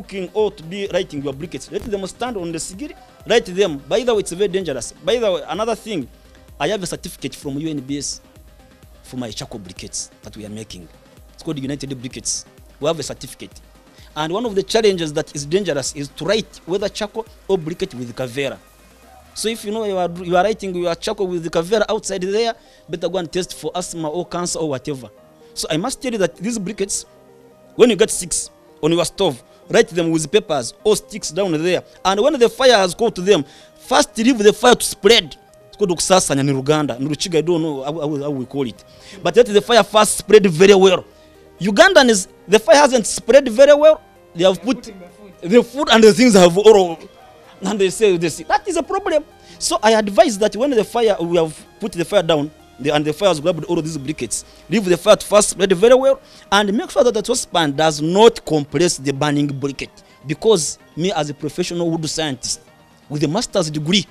cooking or to be writing your briquettes, let them stand on the sigiri, write them. By the way, it's very dangerous. By the way, another thing, I have a certificate from UNBS for my charcoal briquettes that we are making. It's called United Briquettes. We have a certificate. And one of the challenges that is dangerous is to write whether charcoal or briquette with Kavera. So if you know you are writing your charcoal with the Kavera outside there, better go and test for asthma or cancer or whatever. So I must tell you that these briquettes, when you get 6 on your stove, write them with papers or sticks down there. And when the fire has caught to them, first leave the fire to spread. It's called Ukusasanya in Uganda. In Ruchiga, I don't know how we call it. But let the fire first spread very well. Ugandan is, the fire hasn't spread very well. They have put the food and the things have all, and they say that is a problem. So I advise that when the fire, we have put the fire down, and the fire has grabbed all of these briquettes, leave the fire to first spread very well, and make sure that the saucepan does not compress the burning briquette. Because me as a professional wood scientist with a master's degree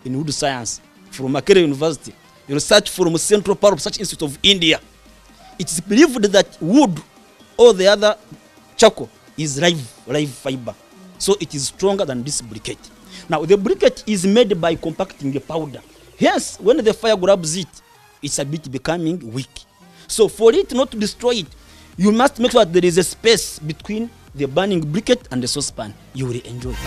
in wood science from Makerere University, research from Central Power Research Institute of India, it is believed that wood or the other charcoal is live fiber. So it is stronger than this briquette. Now the briquette is made by compacting the powder. Hence, when the fire grabs it, it's a bit becoming weak. So for it not to destroy it, you must make sure that there is a space between the burning briquette and the saucepan. You will enjoy it.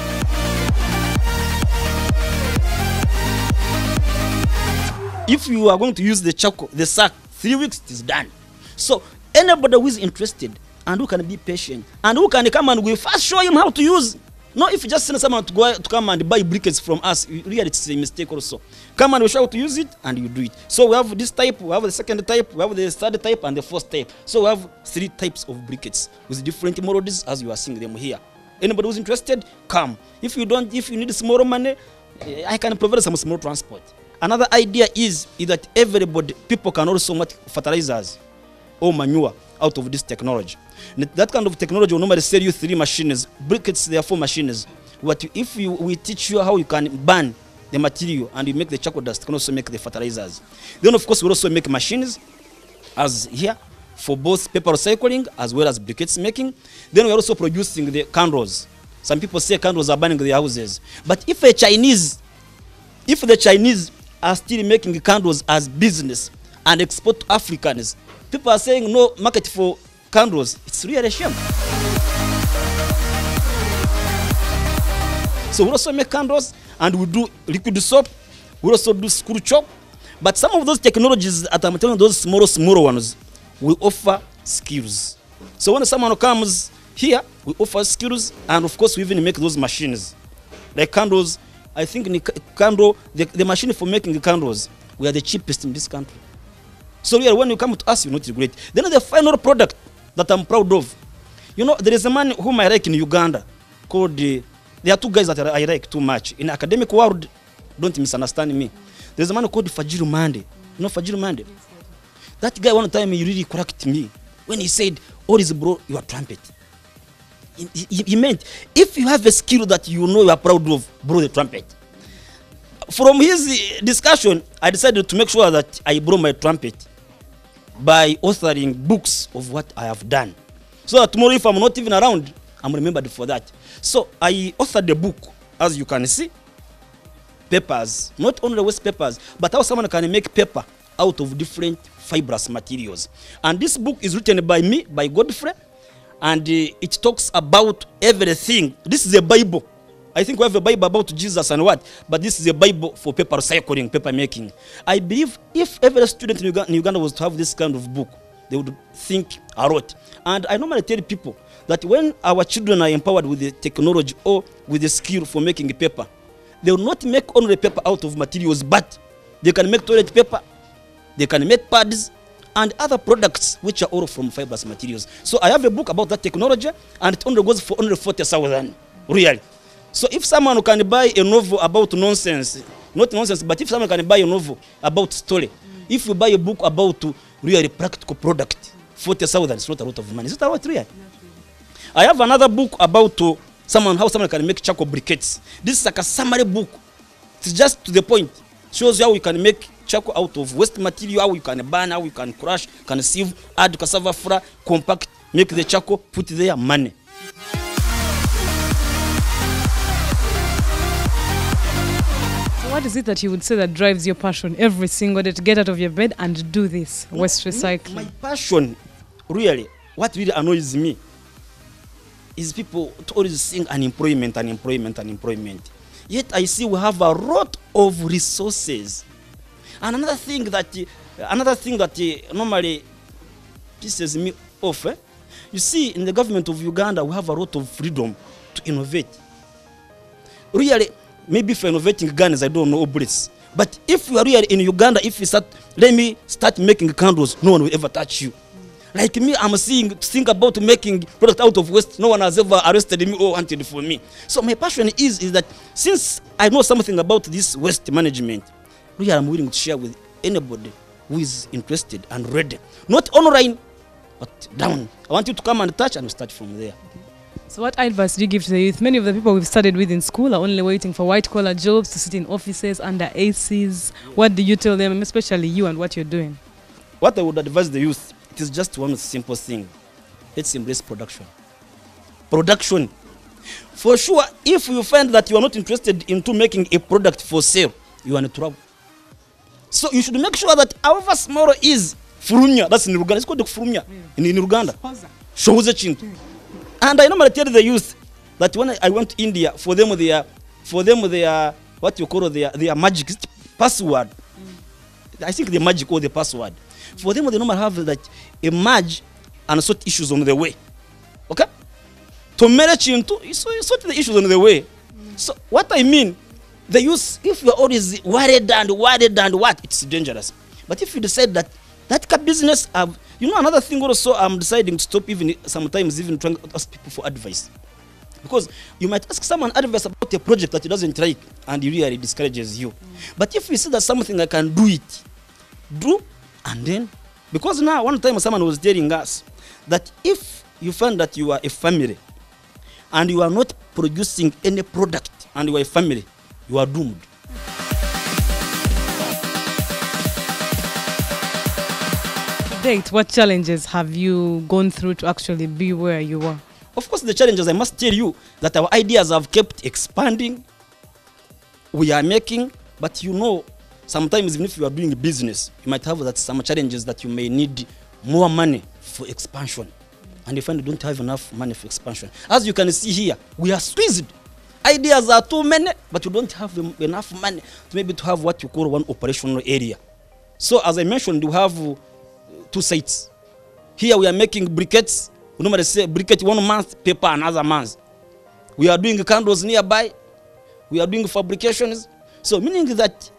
If you are going to use the charcoal, the sack, 3 weeks it is done. So anybody who is interested and who can be patient and who can come and we first show him how to use. No, if you just send someone to come and buy briquettes from us, really it's a mistake also. Come and we show how to use it and you do it. So we have this type, we have the second type, we have the third type and the fourth type. So we have 3 types of briquettes with different models as you are seeing them here. Anybody who's interested, come. If you need small money, I can provide some small transport. Another idea is that people can also make fertilizers or manure out of this technology. That kind of technology will normally sell you 3 machines. Briquettes, there are 4 machines. We teach you how you can burn the material and you make the charcoal dust, you can also make the fertilizers. Then of course we also make machines as here for both paper recycling as well as briquettes making. Then we are also producing the candles. Some people say candles are burning their houses. But if the Chinese are still making candles as business and export to Africans, people are saying no market for candles. It's really a shame. So we also make candles and we do liquid soap. We also do screw chop. But some of those technologies that I'm telling you, those smaller ones, we offer skills. So when someone comes here, we offer skills, and of course we even make those machines. Like candles, I think the machine for making the candles, we are the cheapest in this country. So yeah, when you come to us, you not regret. Then the final product that I'm proud of. You know, there is a man whom I like in Uganda called, there are 2 guys that I like too much. In academic world, don't misunderstand me. There's a man called Fajiru Mande. You know Fajiru Mande? That guy one time he really corrected me when he said, "What is bro your trumpet?" He meant, if you have a skill that you know you are proud of, blow the trumpet. From his discussion, I decided to make sure that I blow my trumpet by authoring books of what I have done. So that tomorrow if I'm not even around, I'm remembered for that. So I authored the book, as you can see, papers, not only waste papers, but how someone can make paper out of different fibrous materials. And this book is written by me, by Godfrey, and it talks about everything. This is a Bible. I think we have a Bible about Jesus and what, but this is a Bible for paper recycling, paper making. I believe if every student in Uganda was to have this kind of book, they would think a lot. And I normally tell people that when our children are empowered with the technology or with the skill for making paper, they will not make only paper out of materials, but they can make toilet paper, they can make pads, and other products which are all from fibrous materials. So I have a book about that technology, and it only goes for only 40,000, really. So if someone can buy a novel about nonsense, not nonsense, but if someone can buy a novel about story, if you buy a book about really practical product, 40,000, it's not a lot of money. Is it a lot, really? I have another book about how someone can make charcoal briquettes. This is like a summary book. It's just to the point. Shows you how you can make charcoal out of waste material, how you can burn, how you can crush, can sieve, add cassava flour, compact, make the charcoal, put there, money. What is it that you would say that drives your passion every single day to get out of your bed and do this waste recycling? My passion, really, what really annoys me is people to always sing unemployment. Yet I see we have a lot of resources. And another thing that normally pisses me off, you see, in the government of Uganda, we have a lot of freedom to innovate. Really, maybe for innovating guns, I don't know, bullets. But if you are really in Uganda, if you let me start making candles, no one will ever touch you. Like me, I'm think about making product out of waste. No one has ever arrested me or hunted for me. So my passion is that since I know something about this waste management, really I'm willing to share with anybody who is interested and ready. Not online, but down. I want you to come and touch and start from there. So what advice do you give to the youth? Many of the people we've studied with in school are only waiting for white-collar jobs, to sit in offices under ACs. What do you tell them, especially you, and what you're doing? What I would advise the youth, it is just one simple thing. Let's embrace production. Production. For sure, if you find that you are not interested into making a product for sale, you are in trouble. So you should make sure that however small is Furunya, that's in Uganda, it's called Furunya in Uganda. Shows chintu. And I normally tell the youth that when I went to India, for them they are what you call their magic password. I think the magic or the password. For them they normally have like a merge and sort issues on the way. Okay? To manage into sort the issues on the way. So what I mean, the youth, if you're always worried and what, it's dangerous. But if you decide that business, another thing also, I'm deciding to stop sometimes even trying to ask people for advice. Because you might ask someone advice about a project that he doesn't like and he really discourages you. But if you see that something I can do, and then, because now one time someone was telling us that if you find that you are a family and you are not producing any product and you are a family, you are doomed. To date, what challenges have you gone through to actually be where you are? Of course, the challenges, I must tell you that our ideas have kept expanding. We are making, but sometimes even if you are doing business, you might have some challenges that you may need more money for expansion. And you find you don't have enough money for expansion. As you can see here, we are squeezed. Ideas are too many, but you don't have enough money to have what you call one operational area. So as I mentioned, we have 2 sites. Here we are making briquettes. We normally say briquette 1 month, paper another month. We are doing candles nearby. We are doing fabrications. So meaning that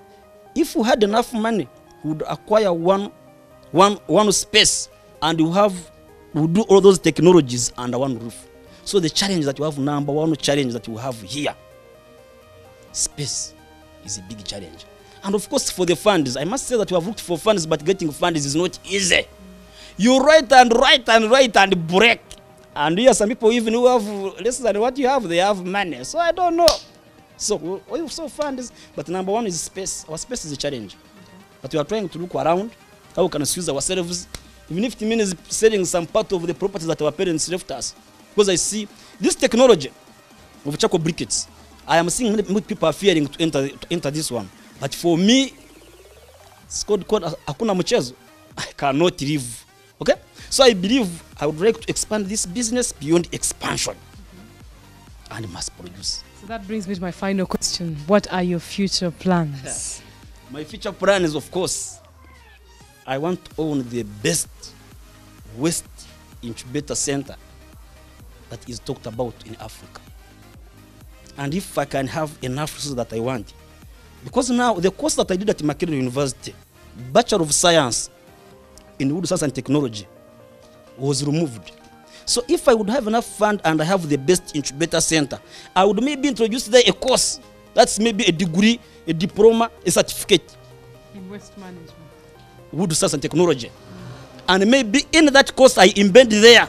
if we had enough money, we would acquire one space and we do all those technologies under one roof. So the challenge that you have, number one challenge that you have here, space is a big challenge. And of course for the funds, I must say that you have looked for funds, but getting funds is not easy. You write and break. And here some people even who have less than what you have, they have money. So I don't know. So we have so funds, but number one is space. Our space is a challenge. But we are trying to look around how we can use ourselves, even if it means selling some part of the properties that our parents left us. Because I see this technology of charcoal briquettes, I am seeing many people are fearing to enter this one. But for me, it's called Hakuna Mchezo. I cannot live. Okay? So I believe I would like to expand this business beyond expansion and mass produce. So that brings me to my final question. What are your future plans? My future plan is, of course, I want to own the best waste incubator center that is talked about in Africa. And if I can have enough resources that I want, because now the course that I did at Makerere University, Bachelor of Science in Wood Science and Technology, was removed. So if I would have enough fund and I have the best incubator center, I would maybe introduce there a course that's maybe a degree, a diploma, a certificate in waste management, Wood Science and Technology. And maybe in that course I embed there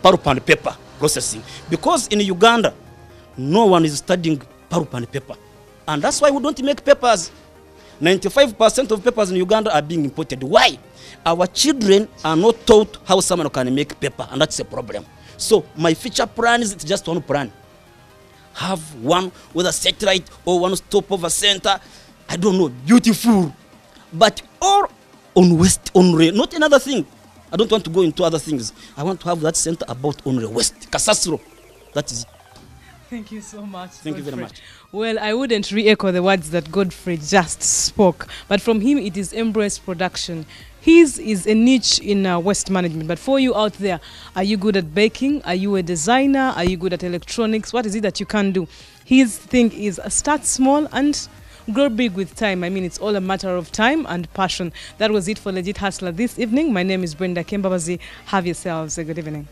pulp and paper processing, because in Uganda no one is studying pulp and paper, and that's why we don't make papers. 95% of papers in Uganda are being imported. Why? Our children are not taught how someone can make paper, and that's a problem. So my future plan is just one plan. Have one with a satellite or one stopover center. I don't know, beautiful, but all on West Onre, not another thing. I don't want to go into other things. I want to have that center about Onre West, Kasasro. That is it. Thank you so much. Thank you very much. Well, I wouldn't re-echo the words that Godfrey just spoke, but from him it is Embrace Production. His is a niche in waste management, but for you out there, are you good at baking? Are you a designer? Are you good at electronics? What is it that you can do? His thing is start small and grow big with time. I mean, it's all a matter of time and passion. That was it for Legit Hustler this evening. My name is Brenda Kembabazi. Have yourselves a good evening.